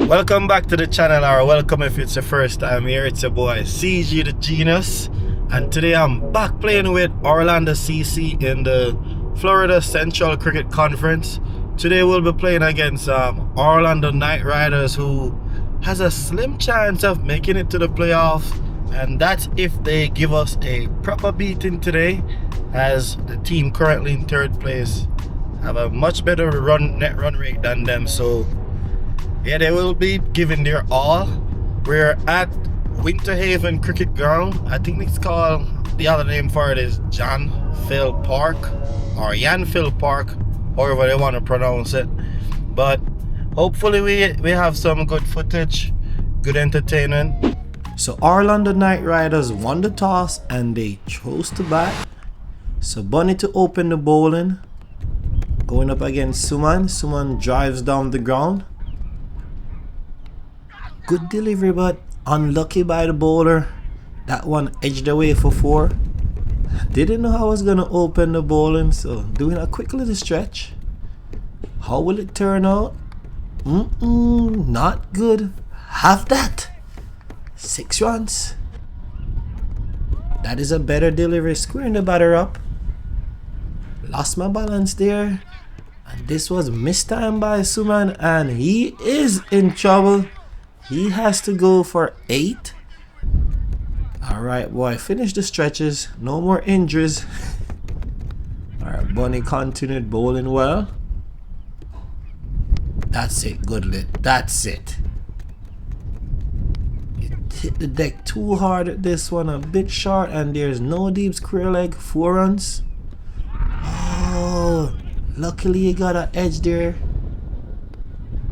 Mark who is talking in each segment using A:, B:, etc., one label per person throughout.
A: Welcome back to the channel, or welcome if it's your first time here. It's your boy CGTheGenius, and today I'm back playing with Orlando CC in the Florida Central Cricket Conference. Today we'll be playing against Orlando Knight Riders, who has a slim chance of making it to the playoff, and that's if they give us a proper beating today, as the team currently in third place have a much better net run rate than them. So yeah, they will be giving their all. We're at Winter Haven Cricket Ground. I think it's called, the other name for it is Janville Park or Yanville Park, however they want to pronounce it. But hopefully we have some good footage, good entertainment. So Orlando Knight Riders won the toss and they chose to bat. So Bunny to open the bowling, going up against Suman. Suman drives down the ground. Good delivery, but unlucky by the bowler. That one edged away for 4. Didn't know how I was gonna open the bowling, so doing a quick little stretch. How will it turn out? Not good. Have that. 6 runs. That is a better delivery, squaring the batter up. Lost my balance there, and this was mistimed by Suman, and he is in trouble. He has to go for 8. Alright, boy, finish the stretches. No more injuries. Alright, Bunny continued bowling well. That's it, good lit. That's it. It hit the deck too hard at this one, a bit short, and there's no deep square leg. 4 runs. Oh, luckily he got an edge there.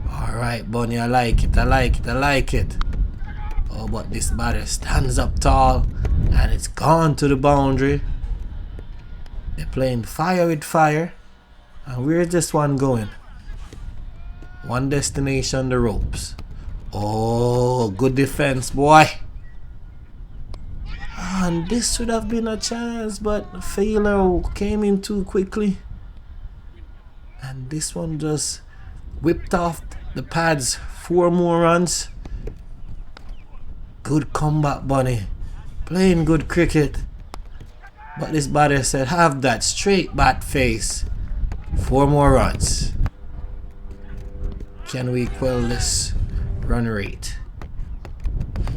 A: Alright, Bunny, I like it, I like it, I like it. Oh, but this batter stands up tall, and it's gone to the boundary. They're playing fire with fire. And where's this one going? One destination, the ropes. Oh, good defense, boy. And this should have been a chance, but failure came in too quickly. And this one just whipped off the pads. 4 more runs. Good comeback, Bunny. Playing good cricket. But this batter said, have that straight bat face. 4 more runs. Can we quell this run rate?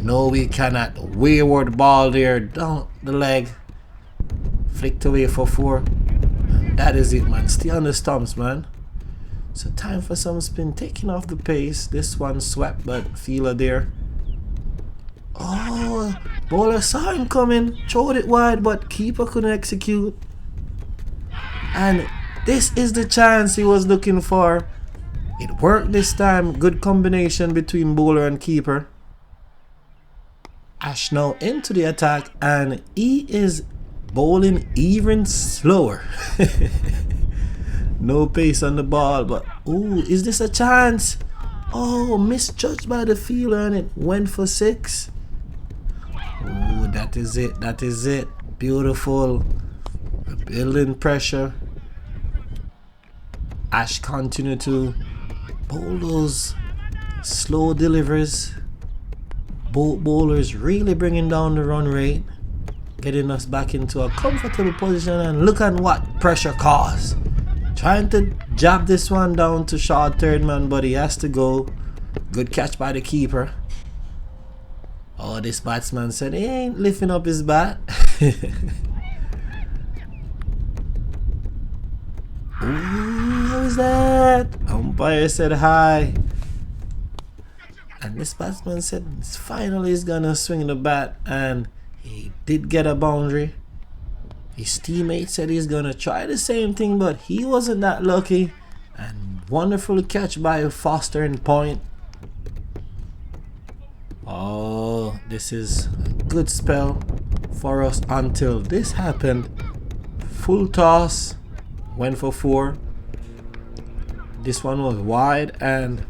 A: No, we cannot. Wayward ball there, down the leg. Flicked away for 4. And that is it, man. Stay on the stumps, man. So time for some spin, taking off the pace. This one swept, but fielder there. Oh, bowler saw him coming, throwed it wide, but keeper couldn't execute. And this is the chance he was looking for. It worked this time. Good combination between bowler and keeper. Ash now into the attack, and he is bowling even slower. No pace on the ball, but ooh, is this a chance? Oh, misjudged by the fielder, and it went for 6. Ooh, that is it, that is it. Beautiful. Building pressure. Ash continued to bowl those slow deliveries. Both bowlers really bringing down the run rate, getting us back into a comfortable position, and look at what pressure caused. Trying to jab this one down to short third man, but he has to go. Good catch by the keeper. Oh, this batsman said he ain't lifting up his bat. Ooh, how is that? Umpire said hi. And this batsman said finally he's gonna swing the bat, and he did get a boundary. His teammate said he's gonna try the same thing, but he wasn't that lucky. And wonderful catch by Foster in point. Oh, this is a good spell for us until this happened. Full toss, went for 4. This one was wide and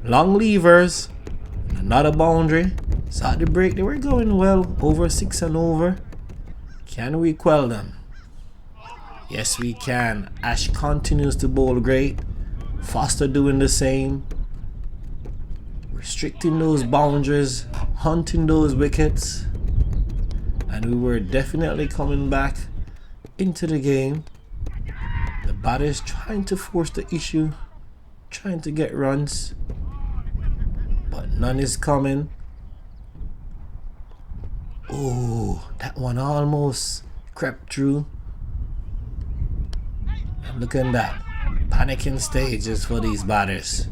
A: long levers. Another boundary. Saw the break. They were going well. Over 6 and over. Can we quell them? Yes, we can. Ash continues to bowl great. Foster doing the same, restricting those boundaries, hunting those wickets, and we were definitely coming back into the game. The batters trying to force the issue, trying to get runs, but none is coming. Oh, that one almost crept through. And look at that. Panicking stages for these batters.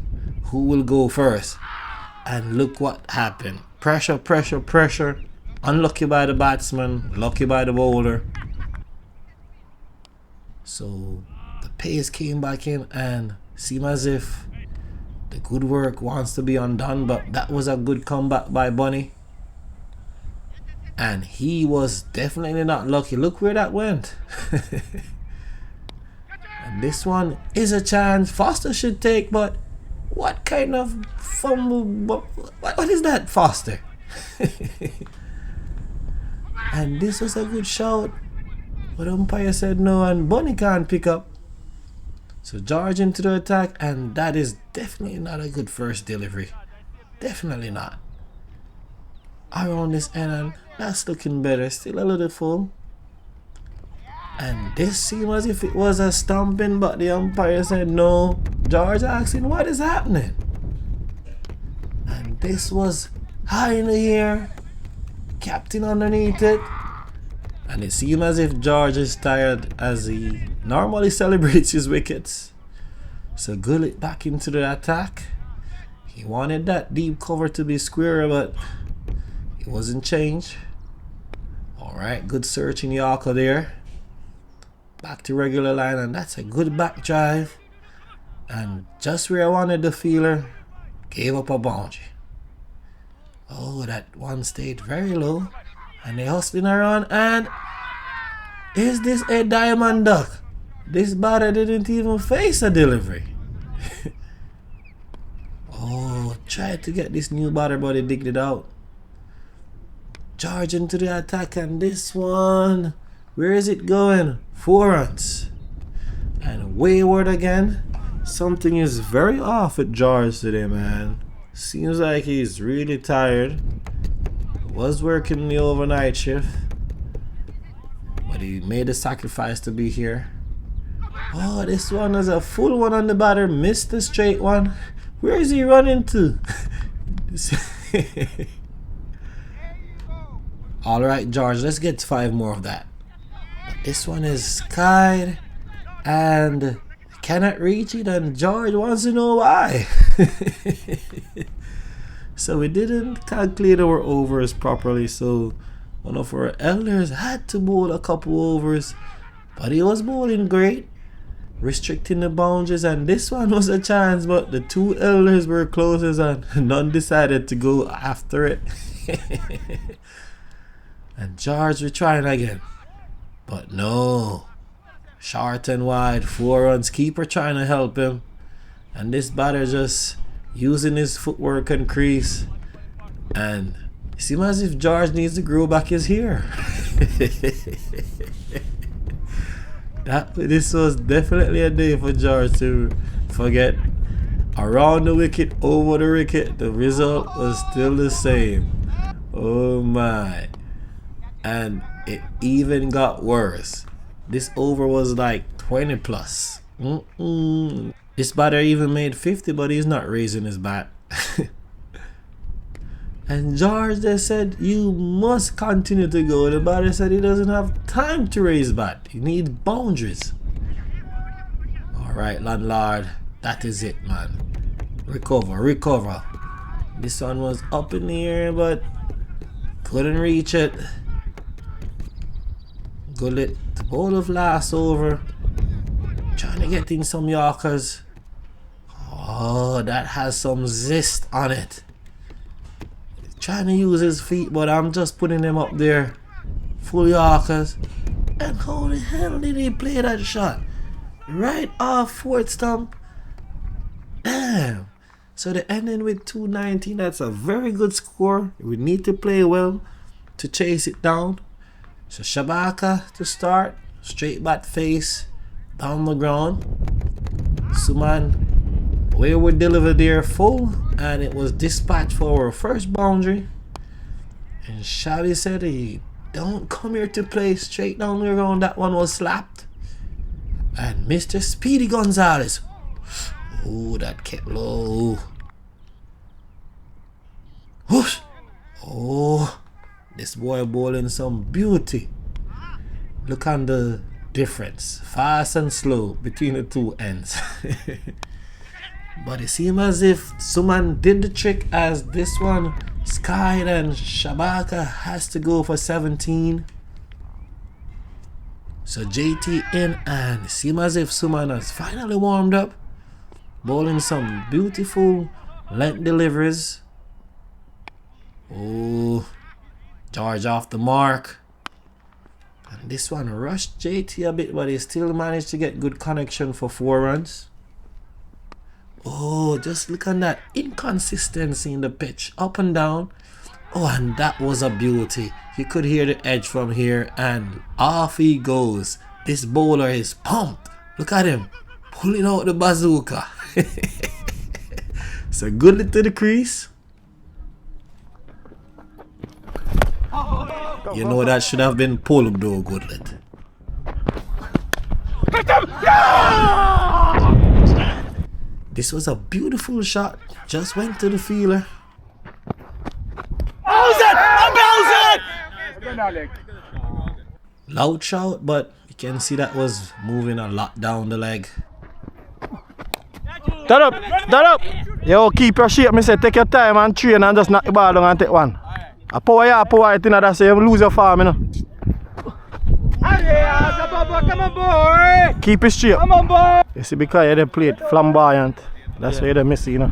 A: Who will go first? And look what happened. Pressure, pressure, pressure. Unlucky by the batsman, lucky by the bowler. So the pace came back in and seemed as if the good work wants to be undone, but that was a good comeback by Bunny. And he was definitely not lucky. Look where that went. And this one is a chance Foster should take, but what kind of fumble? What is that, Foster? And this was a good shout, but umpire said no, and Bunny can't pick up. So George into the attack, and that is definitely not a good first delivery. Definitely not. Around this end, and that's looking better. Still a little full. And this seemed as if it was a stumping, but the umpire said no. George asking what is happening. And this was high in the air. Captain underneath it. And it seemed as if George is tired, as he normally celebrates his wickets. So Gullit back into the attack. He wanted that deep cover to be square, but it wasn't changed. Alright, good search in Yorker there. Back to regular line, and that's a good back drive. And just where I wanted the fielder, gave up a boundary. Oh, that one stayed very low. And they hustling around, and is this a diamond duck? This batter didn't even face a delivery. Oh, tried to get this new batter, but he digged it out. Charge into the attack, and this one, where is it going? 4 runs. And wayward again. Something is very off with George today, man. Seems like he's really tired. Was working the overnight shift, but he made a sacrifice to be here. Oh, this one is a full one on the batter. Missed the straight one. Where is he running to? Alright, George, let's get 5 more of that. But this one is skied and cannot reach it, and George wants to know why. So we didn't calculate our overs properly, so one of our elders had to bowl a couple overs, but he was bowling great, restricting the boundaries, and this one was a chance, but the 2 elders were closest and none decided to go after it. And George was trying again, but no. Short and wide, 4 runs. Keeper trying to help him, and this batter just using his footwork and crease, and it seems as if George needs to grow back his hair. This was definitely a day for George to forget. Around the wicket, over the wicket, the result was still the same. Oh my. And it even got worse. This over was like 20 plus. This batter even made 50, but he's not raising his bat. And George, they said, you must continue to go. The batter said he doesn't have time to raise bat. He needs boundaries. Alright, landlord. That is it, man. Recover, recover. This one was up in the air, but couldn't reach it. Gullit, the bowl of last over. Trying to get in some Yorkers. Oh, that has some zest on it. Trying to use his feet, but I'm just putting him up there. Full Yorkers. And how the hell did he play that shot? Right off 4th stump. Damn. So the ending with 219, that's a very good score. We need to play well to chase it down. So Shabaka to start. Straight bat face. Down the ground. Suman We were delivered there full, and it was dispatched for our first boundary. And Xavi said he don't come here to play straight down the ground. That one was slapped. And Mr. Speedy Gonzalez. Oh, that kept low. Whoosh. Oh, this boy bowling some beauty. Look on the difference, fast and slow between the two ends. But it seemed as if someone did the trick, as this one skied and Shabaka has to go for 17. So JT in, and it seems as if someone has finally warmed up, bowling some beautiful length deliveries. Oh, George off the mark. And this one rushed JT a bit, but he still managed to get good connection for 4 runs. Oh, just look at that inconsistency in the pitch, up and down. Oh, and that was a beauty. You could hear the edge from here, and off he goes. This bowler is pumped. Look at him, pulling out the bazooka. So good to the crease. You know that should have been pulled though, Goodlet. This was a beautiful shot. Just went to the fielder. Loud shout, but you can see that was moving a lot down the leg.
B: That up. Yo, keep your shape. Me say take your time and train and just knock the ball down and take one. A power it in that, so you lose your form, you know. Come on, boy. Keep it straight. Come on, boy. You see, because you play it flamboyant. That's why you miss it, you know.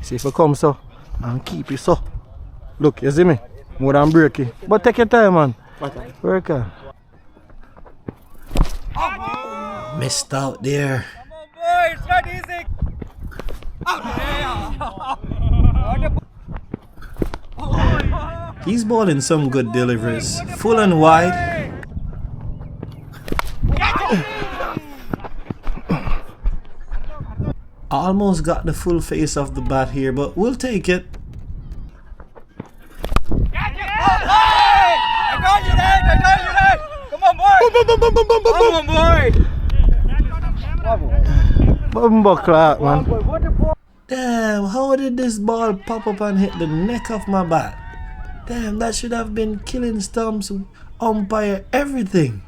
B: See if you come so and keep it so. Look, you see me? More than break it. But take your time, man. Work on.
A: Missed out there.
C: Come on, boy. It's not easy.
A: He's bowling some good deliveries. Full and wide. Almost got the full face of the bat here, but we'll take it.
C: I got you there. Come on, boy.
B: Bumbo clock, man.
A: Damn, how did this ball pop up and hit the neck of my bat? Damn, that should have been killing stumps, umpire, everything.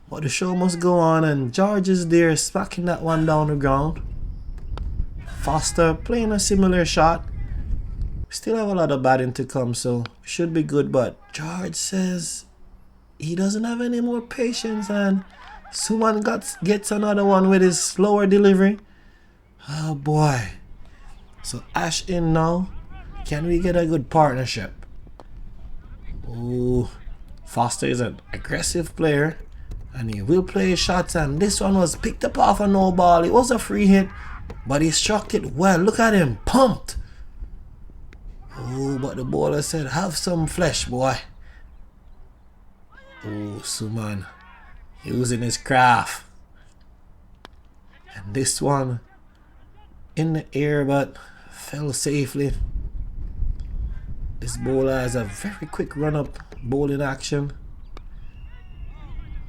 A: But the show must go on, and George is there smacking that one down the ground. Foster playing a similar shot. We still have a lot of batting to come, so should be good, but George says he doesn't have any more patience, and someone gets another one with his slower delivery. Oh boy. So Ash in now. Can we get a good partnership? Oh, Foster is an aggressive player, and he will play his shots, and this one was picked up off a no ball. It was a free hit, but he struck it well. Look at him, pumped. Oh, but the bowler said, have some flesh, boy. Oh, Suman using his craft. And this one in the air, but fell safely. This bowler has a very quick run-up bowling action.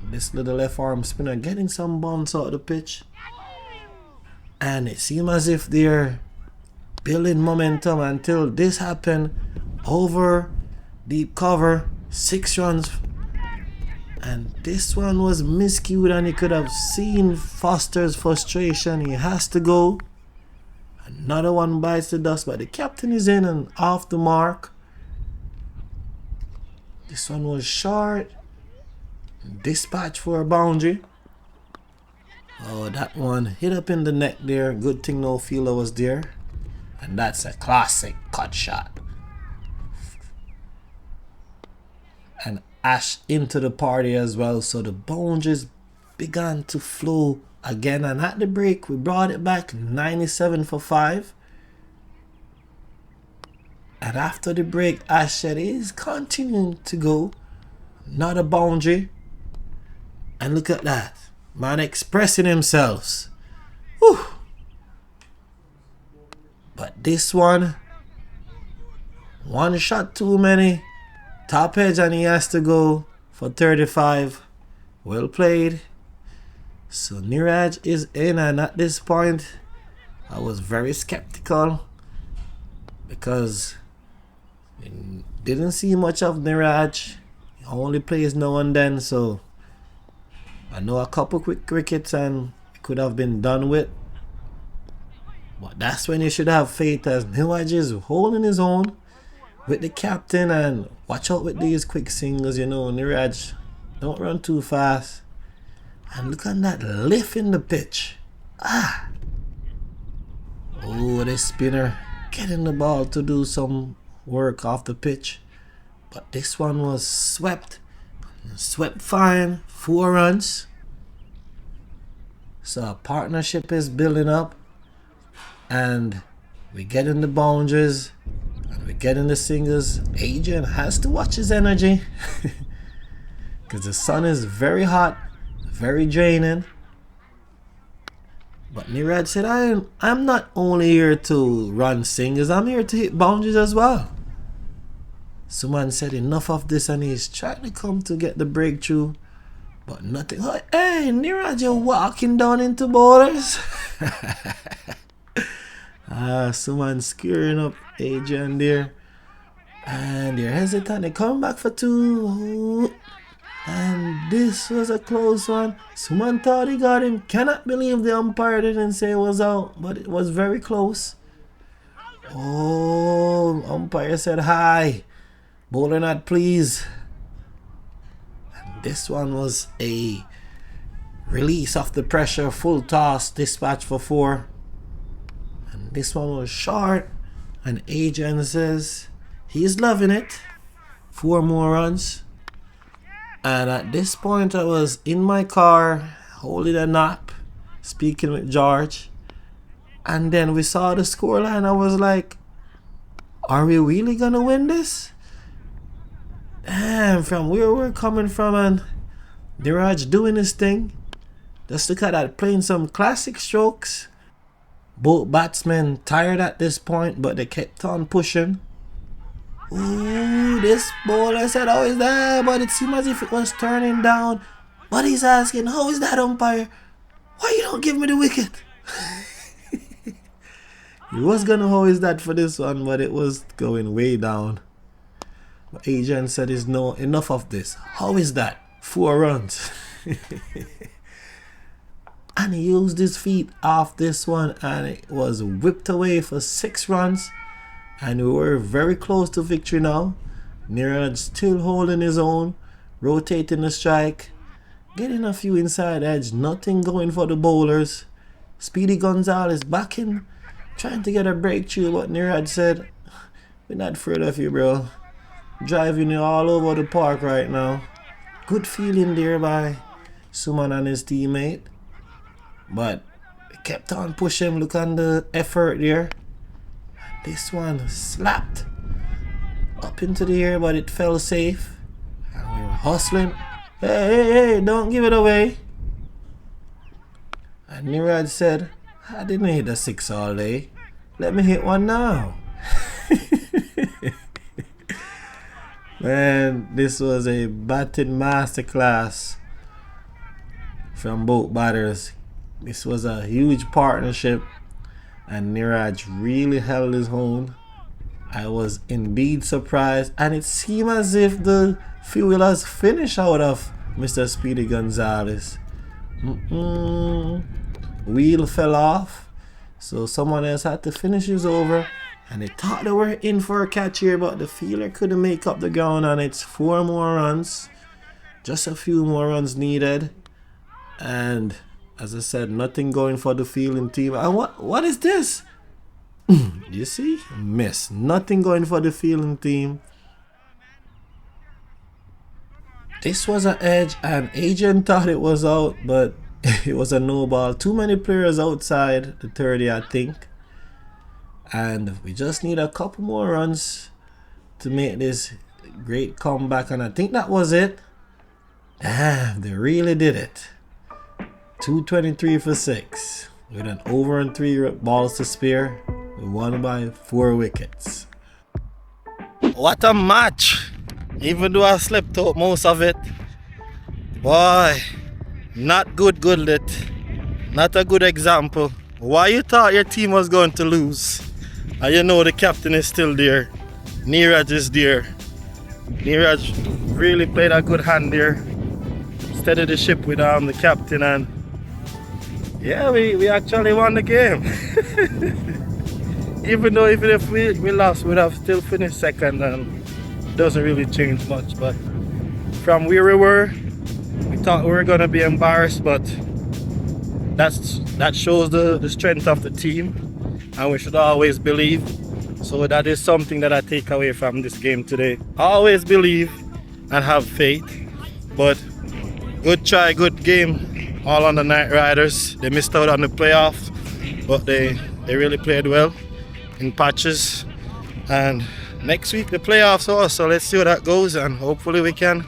A: This little left arm spinner getting some bounce out of the pitch. And it seems as if they're building momentum until this happened. Over, deep cover, 6 runs. And this one was miscued, and you could have seen Foster's frustration. He has to go. Another one bites the dust, but the captain is in and off the mark. This one was short. Dispatch for a boundary. Oh, that one hit up in the neck there. Good thing no fielder was there. And that's a classic cut shot. And Ash into the party as well. So the boundaries began to flow again. And at the break, we brought it back 97 for 5. And after the break, Ash said he's continuing to go. Not a boundary. And look at that. Man expressing himself. Whew. But this one shot too many. Top edge, and he has to go for 35. Well played. So Neeraj is in, and at this point I was very skeptical because I didn't see much of Neeraj. He only plays now and then, so I know a couple quick crickets and it could have been done with. But that's when you should have faith, as Neeraj is holding his own with the captain, and watch out with these quick singles, you know. Neeraj, don't run too fast. And look at that lift in the pitch. Oh, this spinner getting the ball to do some work off the pitch. But this one was swept. Swept fine. 4 runs. So our partnership is building up. And we get in the boundaries. And we get in the singles. Adrian has to watch his energy. Because the sun is very hot. Very draining. But Neeraj said, I'm not only here to run singles, I'm here to hit boundaries as well. Someone said enough of this, and he's trying to come to get the breakthrough. But nothing. Hey, Neeraj, you're walking down into bowlers. Someone skewering up Adrian there. And they're hesitant. They're coming back for 2. And this was a close one. Someone thought he got him. Cannot believe the umpire didn't say it was out, but it was very close. Oh, umpire said hi. Bowler not pleased. And this one was a release of the pressure, full toss, dispatch for 4. And this one was short. And Adrian says he's loving it. 4 more runs. And at this point, I was in my car, holding a nap, speaking with George. And then we saw the scoreline. I was like, are we really going to win this? Damn, from where we're coming from, and Neeraj doing his thing. Just look at that, playing some classic strokes. Both batsmen tired at this point, but they kept on pushing. Ooh, this bowler said, how is that? But it seemed as if it was turning down. But he's asking, how is that, umpire? Why you don't give me the wicket? He was gonna how is that for this one, but it was going way down. But Adrian said, is no enough of this. How is that? 4 runs. And he used his feet off this one, and it was whipped away for 6 runs. And we were very close to victory now. Neeraj still holding his own, rotating the strike, getting a few inside edge, nothing going for the bowlers. Speedy Gonzalez back in, trying to get a breakthrough, but Neeraj said, we're not afraid of you, bro. Driving you all over the park right now. Good feeling there by Suman and his teammate. But he kept on pushing, look at the effort there. This one slapped up into the air, but it fell safe. And we were hustling. Hey, don't give it away. And Neeraj said, I didn't hit a 6 all day. Let me hit one now. Man, this was a batting masterclass from both batters. This was a huge partnership. And Neeraj really held his own. I was indeed surprised. And it seemed as if the fuel has finished out of Mr. Speedy Gonzalez. Wheel fell off. So someone else had to finish his over. And they thought they were in for a catch here, but the fielder couldn't make up the ground. And it's 4 more runs. Just a few more runs needed. And as I said, nothing going for the fielding team. And what is this? You see? Miss. Nothing going for the fielding team. This was an edge, and Adrian thought it was out, but it was a no ball. Too many players outside the 30, I think. And we just need a couple more runs to make this great comeback. And I think that was it. Damn, they really did it. 223 for 6 with an over and 3 balls to spare. We won by 4 wickets. What a match! Even though I slept out most of it. Boy, not good lit. Not a good example. Why you thought your team was going to lose? And you know the captain is still there. Neeraj is there. Neeraj really played a good hand there. Steadied the ship with the captain, and yeah, we actually won the game. Even if we lost, we'd have still finished second, and it doesn't really change much. But from where we were, we thought we were gonna be embarrassed, but that shows the strength of the team, and we should always believe. So that is something that I take away from this game today. Always believe and have faith. But good try, good game all on the Night Riders. They missed out on the playoff, but they really played well in patches. And next week the playoffs are, so let's see how that goes, and hopefully we can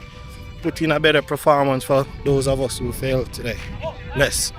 A: put in a better performance for those of us who failed today. Bless.